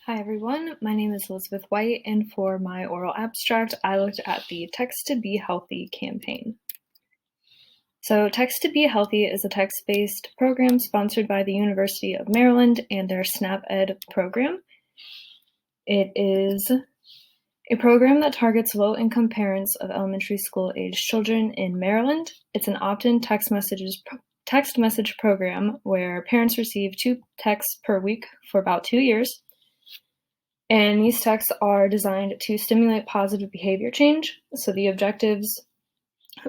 Hi everyone, my name is Elizabeth White, and for my oral abstract, I looked at the Text2BHealthy campaign. So Text2BHealthy is a text-based program sponsored by the University of Maryland and their SNAP-Ed program. It is a program that targets low-income parents of elementary school-aged children in Maryland. It's an opt-in text message program where parents receive 2 texts per week for about 2 years. And these texts are designed to stimulate positive behavior change. So the objectives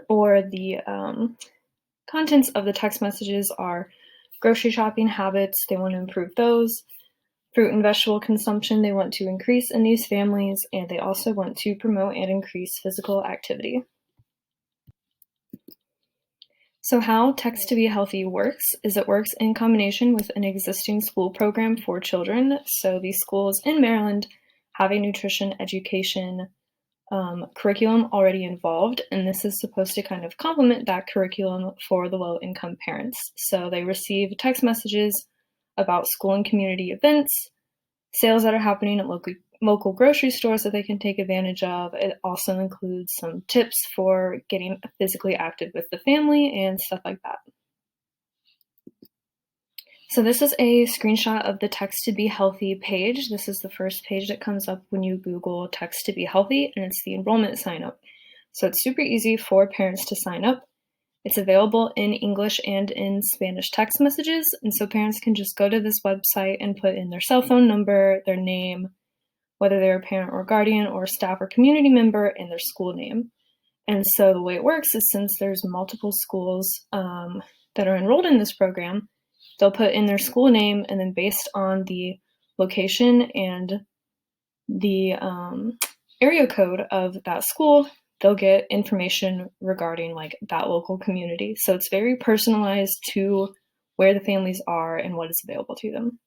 or the contents of the text messages are grocery shopping habits, they want to improve those. Fruit and vegetable consumption, they want to increase in these families, and they also want to promote and increase physical activity. So how Text2BeHealthy works is it works in combination with an existing school program for children. So these schools in Maryland have a nutrition education curriculum already involved, and this is supposed to kind of complement that curriculum for the low-income parents. So they receive text messages about school and community events, sales that are happening at local grocery stores that they can take advantage of. It also includes some tips for getting physically active with the family and stuff like that. So this is a screenshot of the Text2BeHealthy page. This is the first page that comes up when you Google Text2BeHealthy, and it's the enrollment sign up. So it's super easy for parents to sign up. It's available in English and in Spanish text messages, and so parents can just go to this website and put in their cell phone number, their name, whether they're a parent or guardian or staff or community member, and their school name. And so the way it works is since there's multiple schools that are enrolled in this program, they'll put in their school name, and then based on the location and the area code of that school, they'll get information regarding like that local community. So it's very personalized to where the families are and what is available to them.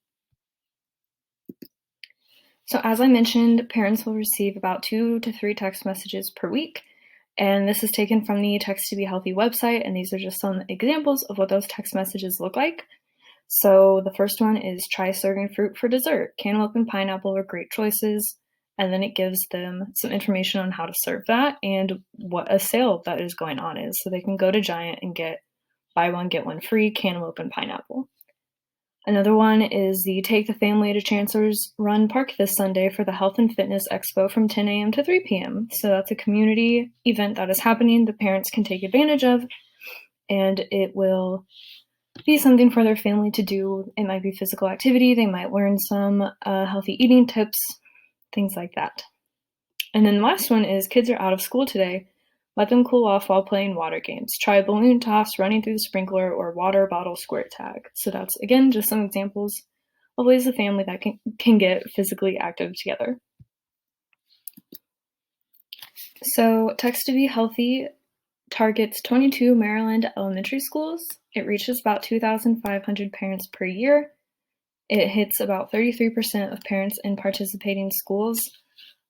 So as I mentioned, parents will receive about 2 to 3 text messages per week. And this is taken from the Text2BeHealthy website, and these are just some examples of what those text messages look like. So the first one is try serving fruit for dessert. Cantaloupe and pineapple are great choices. And then it gives them some information on how to serve that and what a sale that is going on is. So they can go to Giant and get buy one, get one free cantaloupe and pineapple. Another one is the Take the Family to Chancellor's Run Park this Sunday for the Health and Fitness Expo from 10 a.m. to 3 p.m. So that's a community event that is happening the parents can take advantage of, and it will be something for their family to do. It might be physical activity, they might learn some healthy eating tips, things like that. And then the last one is kids are out of school today. Let them cool off while playing water games. Try balloon toss, running through the sprinkler, or water bottle squirt tag. So that's, again, just some examples of ways the family that can get physically active together. So Text2BeHealthy targets 22 Maryland elementary schools. It reaches about 2,500 parents per year. It hits about 33% of parents in participating schools.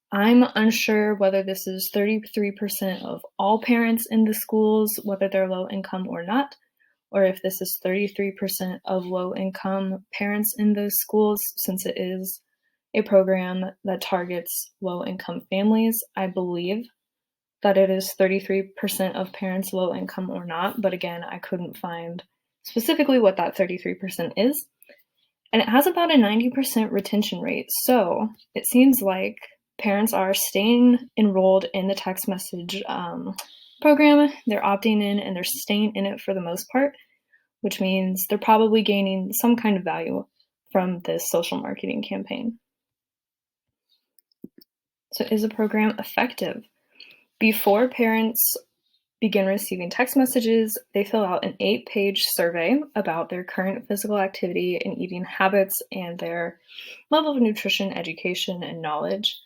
I'm unsure whether this is 33% of all parents in the schools, whether they're low income or not, or if this is 33% of low income parents in those schools, since it is a program that targets low income families. I believe that it is 33% of parents low income or not, but again, I couldn't find specifically what that 33% is. And it has about a 90% retention rate, so it seems like parents are staying enrolled in the text message program. They're opting in and they're staying in it for the most part, which means they're probably gaining some kind of value from this social marketing campaign. So is the program effective? Before parents begin receiving text messages, they fill out an 8-page survey about their current physical activity and eating habits and their level of nutrition, education, and knowledge.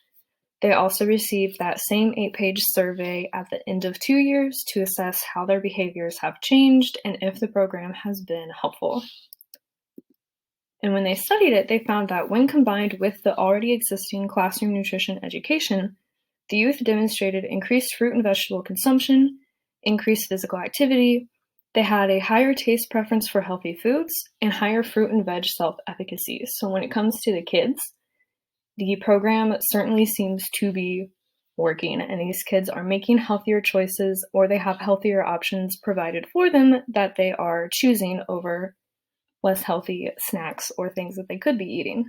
They also receive that same 8-page survey at the end of 2 years to assess how their behaviors have changed and if the program has been helpful. And when they studied it, they found that when combined with the already existing classroom nutrition education, the youth demonstrated increased fruit and vegetable consumption, increased physical activity, they had a higher taste preference for healthy foods, and higher fruit and veg self-efficacy. So when it comes to the kids, The program certainly seems to be working, and these kids are making healthier choices, or they have healthier options provided for them that they are choosing over less healthy snacks or things that they could be eating.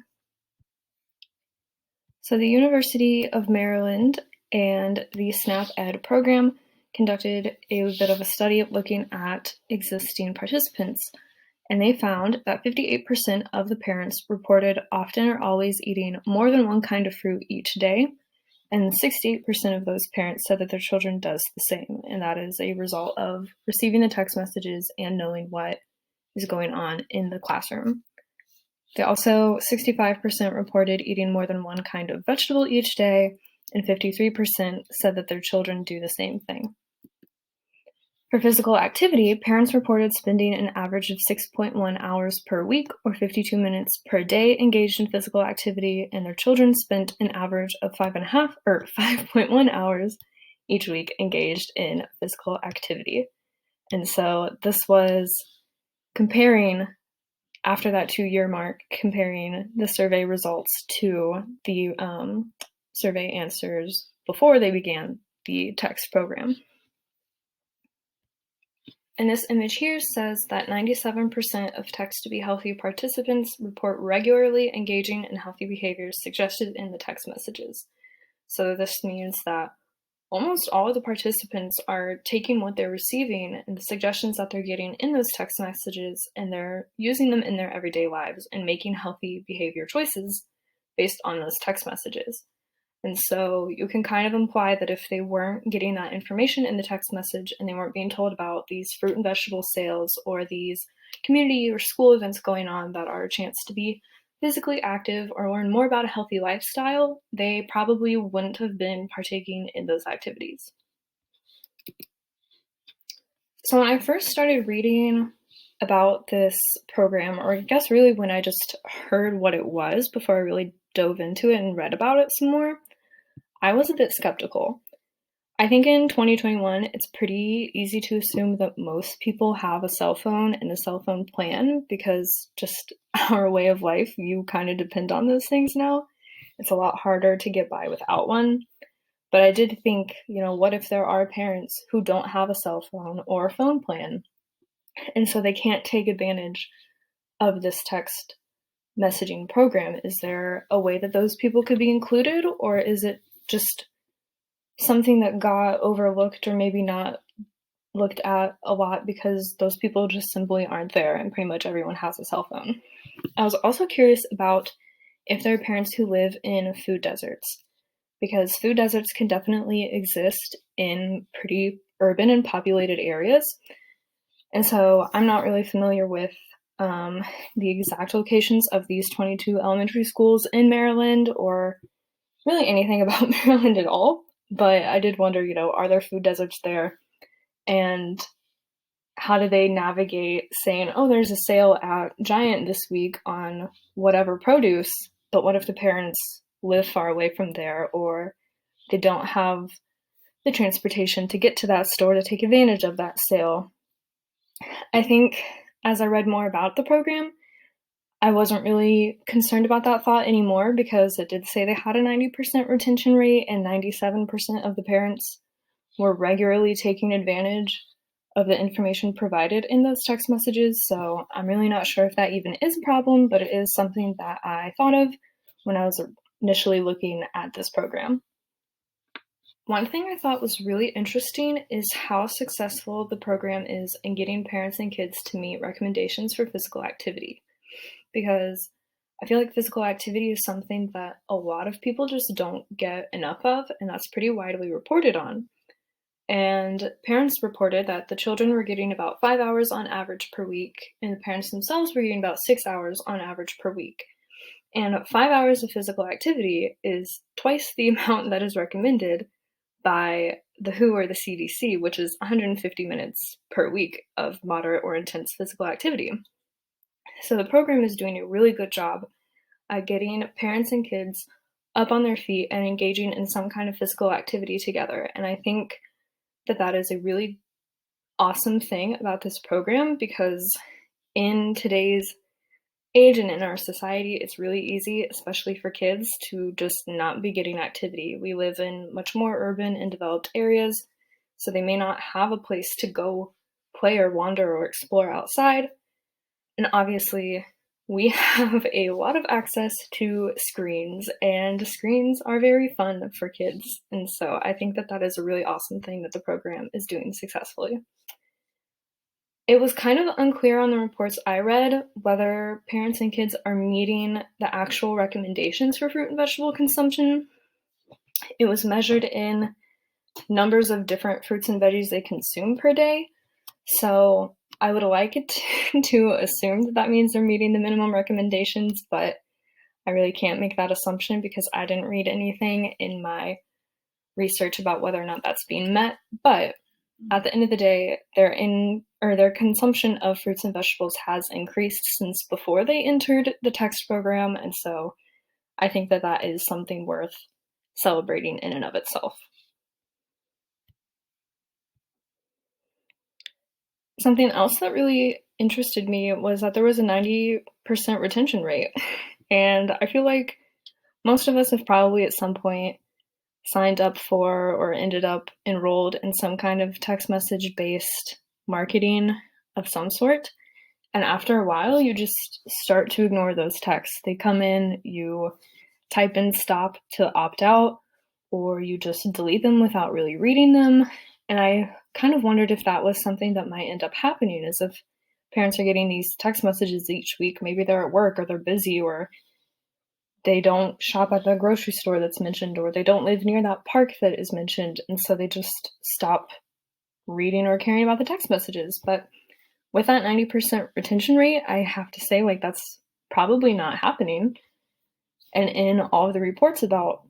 So the University of Maryland and the SNAP Ed program conducted a bit of a study looking at existing participants, and they found that 58% of the parents reported often or always eating more than one kind of fruit each day, and 68% of those parents said that their children does the same, and that is a result of receiving the text messages and knowing what is going on in the classroom. They also 65% reported eating more than one kind of vegetable each day, and 53% said that their children do the same thing. For physical activity, parents reported spending an average of 6.1 hours per week, or 52 minutes per day, engaged in physical activity, and their children spent an average of 5.1 hours each week engaged in physical activity. And so this was comparing, after that 2-year mark, comparing the survey results to the survey answers before they began the text program. And this image here says that 97% of Text2BeHealthy participants report regularly engaging in healthy behaviors suggested in the text messages. So this means that almost all of the participants are taking what they're receiving and the suggestions that they're getting in those text messages, and they're using them in their everyday lives and making healthy behavior choices based on those text messages. And so you can kind of imply that if they weren't getting that information in the text message and they weren't being told about these fruit and vegetable sales or these community or school events going on that are a chance to be physically active or learn more about a healthy lifestyle, they probably wouldn't have been partaking in those activities. So when I first started reading about this program, or I guess really when I just heard what it was before I really dove into it and read about it some more, I was a bit skeptical. I think in 2021, it's pretty easy to assume that most people have a cell phone and a cell phone plan because just our way of life, you kind of depend on those things now. It's a lot harder to get by without one. But I did think, what if there are parents who don't have a cell phone or a phone plan, and so they can't take advantage of this text messaging program? Is there a way that those people could be included, or is it just something that got overlooked or maybe not looked at a lot because those people just simply aren't there and pretty much everyone has a cell phone? I was also curious about if there are parents who live in food deserts, because food deserts can definitely exist in pretty urban and populated areas. And so I'm not really familiar with the exact locations of these 22 elementary schools in Maryland or really anything about Maryland at all. But I did wonder, are there food deserts there? And how do they navigate saying, oh, there's a sale at Giant this week on whatever produce, but what if the parents live far away from there, or they don't have the transportation to get to that store to take advantage of that sale? I think as I read more about the program, I wasn't really concerned about that thought anymore because it did say they had a 90% retention rate and 97% of the parents were regularly taking advantage of the information provided in those text messages. So I'm really not sure if that even is a problem, but it is something that I thought of when I was initially looking at this program. One thing I thought was really interesting is how successful the program is in getting parents and kids to meet recommendations for physical activity. Because I feel like physical activity is something that a lot of people just don't get enough of, and that's pretty widely reported on. And parents reported that the children were getting about 5 hours on average per week, and the parents themselves were getting about 6 hours on average per week. And 5 hours of physical activity is twice the amount that is recommended by the WHO or the CDC, which is 150 minutes per week of moderate or intense physical activity. So the program is doing a really good job at getting parents and kids up on their feet and engaging in some kind of physical activity together. And I think that that is a really awesome thing about this program, because in today's age and in our society, it's really easy, especially for kids, to just not be getting activity. We live in much more urban and developed areas, so they may not have a place to go play or wander or explore outside. And obviously, we have a lot of access to screens, and screens are very fun for kids. And so I think that that is a really awesome thing that the program is doing successfully. It was kind of unclear on the reports I read whether parents and kids are meeting the actual recommendations for fruit and vegetable consumption. It was measured in numbers of different fruits and veggies they consume per day. So I would like it to assume that that means they're meeting the minimum recommendations, but I really can't make that assumption because I didn't read anything in my research about whether or not that's being met. But at the end of the day, their consumption of fruits and vegetables has increased since before they entered the text program, and so I think that that is something worth celebrating in and of itself. Something else that really interested me was that there was a 90% retention rate, and I feel like most of us have probably at some point signed up for or ended up enrolled in some kind of text message based marketing of some sort. And after a while, you just start to ignore those texts. They come in, you type in stop to opt out, or you just delete them without really reading them. And I kind of wondered if that was something that might end up happening, is if parents are getting these text messages each week, maybe they're at work or they're busy or they don't shop at the grocery store that's mentioned, or they don't live near that park that is mentioned, and so they just stop reading or caring about the text messages. But with that 90% retention rate, I have to say, like, that's probably not happening. And in all of the reports about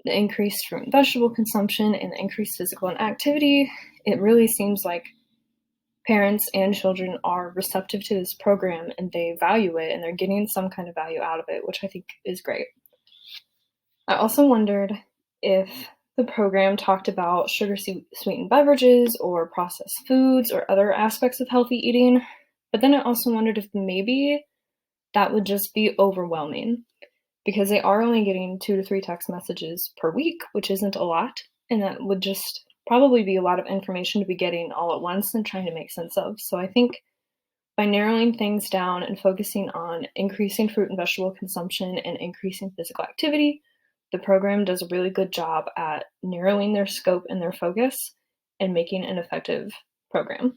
the increased fruit and vegetable consumption and the increased physical activity, it really seems like parents and children are receptive to this program and they value it and they're getting some kind of value out of it, which I think is great. I also wondered if the program talked about sugar sweetened beverages or processed foods or other aspects of healthy eating, but then I also wondered if maybe that would just be overwhelming because they are only getting 2 to 3 text messages per week, which isn't a lot, and that would just probably be a lot of information to be getting all at once and trying to make sense of. So I think by narrowing things down and focusing on increasing fruit and vegetable consumption and increasing physical activity, the program does a really good job at narrowing their scope and their focus and making an effective program.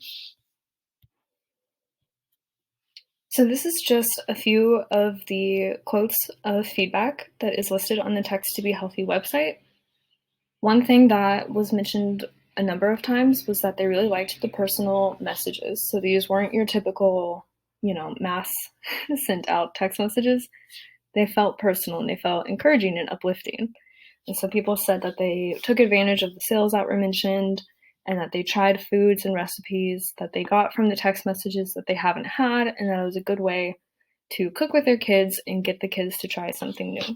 So this is just a few of the quotes of feedback that is listed on the Text2BHealthy website. One thing that was mentioned a number of times was that they really liked the personal messages. So these weren't your typical, mass sent out text messages. They felt personal and they felt encouraging and uplifting. And so people said that they took advantage of the sales that were mentioned and that they tried foods and recipes that they got from the text messages that they haven't had, and that it was a good way to cook with their kids and get the kids to try something new.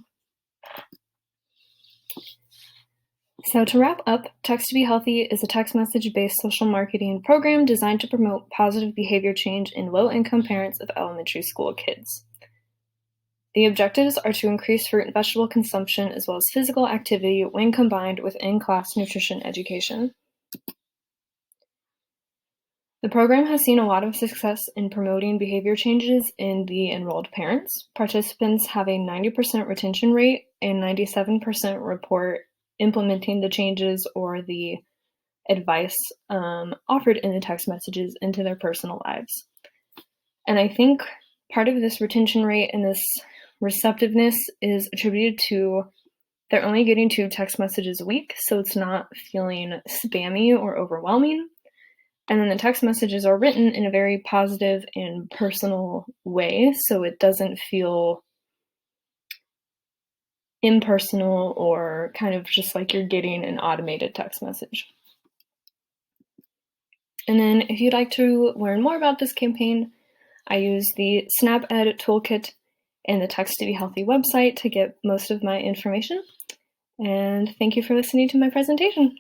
So to wrap up, Text2BeHealthy is a text message-based social marketing program designed to promote positive behavior change in low-income parents of elementary school kids. The objectives are to increase fruit and vegetable consumption as well as physical activity when combined with in-class nutrition education. The program has seen a lot of success in promoting behavior changes in the enrolled parents. Participants have a 90% retention rate and 97% report implementing the changes or the advice offered in the text messages into their personal lives. And I think part of this retention rate and this receptiveness is attributed to they're only getting 2 text messages a week, so it's not feeling spammy or overwhelming. And then the text messages are written in a very positive and personal way, so it doesn't feel impersonal or kind of just like you're getting an automated text message. And then if you'd like to learn more about this campaign, I use the SnapEd toolkit and the Text2BeHealthy website to get most of my information. And thank you for listening to my presentation.